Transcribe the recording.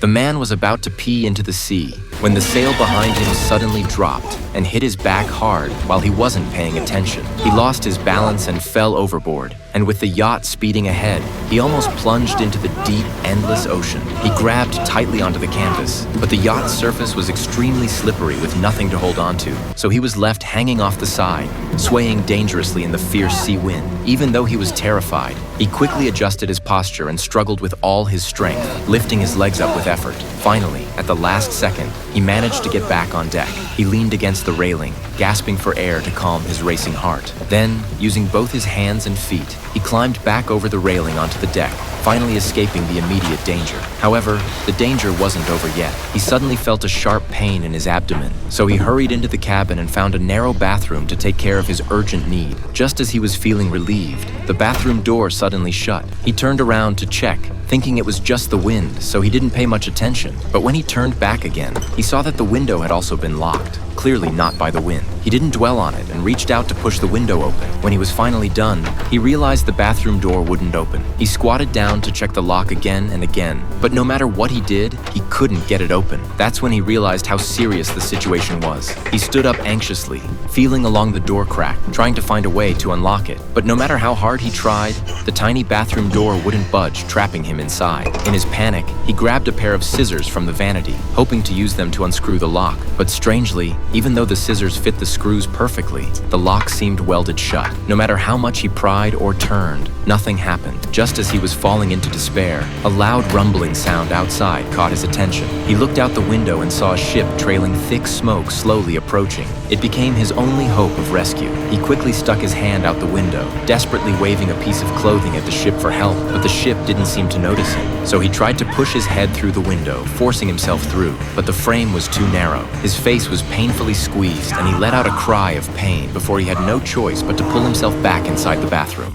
The man was about to pee into the sea when the sail behind him suddenly dropped and hit his back hard while he wasn't paying attention. He lost his balance and fell overboard, and with the yacht speeding ahead, he almost plunged into the deep, endless ocean. He grabbed tightly onto the canvas, but the yacht's surface was extremely slippery with nothing to hold onto, so he was left hanging off the side, swaying dangerously in the fierce sea wind. Even though he was terrified, he quickly adjusted his posture and struggled with all his strength, lifting his legs up with effort. Finally, at the last second, he managed to get back on deck. He leaned against the railing, gasping for air to calm his racing heart. Then, using both his hands and feet, he climbed back over the railing onto the deck, finally escaping the immediate danger. However, the danger wasn't over yet. He suddenly felt a sharp pain in his abdomen, so he hurried into the cabin and found a narrow bathroom to take care of his urgent need. Just as he was feeling relieved, the bathroom door suddenly shut. He turned around to check, thinking it was just the wind, so he didn't pay much attention. But when he turned back again, he saw that the window had also been locked, clearly not by the wind. He didn't dwell on it and reached out to push the window open. When he was finally done, he realized the bathroom door wouldn't open. He squatted down to check the lock again and again, but no matter what he did, he couldn't get it open. That's when he realized how serious the situation was. He stood up anxiously, feeling along the door crack, trying to find a way to unlock it. But no matter how hard he tried, the tiny bathroom door wouldn't budge, trapping him inside. In his panic, he grabbed a pair of scissors from the vanity, hoping to use them to unscrew the lock. But strangely, even though the scissors fit the screws perfectly, the lock seemed welded shut. No matter how much he pried or turned, nothing happened. Just as he was falling into despair, a loud rumbling sound outside caught his attention. He looked out the window and saw a ship trailing thick smoke slowly approaching. It became his only hope of rescue. He quickly stuck his hand out the window, desperately waving a piece of clothing at the ship for help, but the ship didn't seem to notice him. So he tried to push his head through the window, forcing himself through, but the frame was too narrow. His face was painfully squeezed, and he let out a cry of pain before he had no choice but to pull himself back inside the bathroom.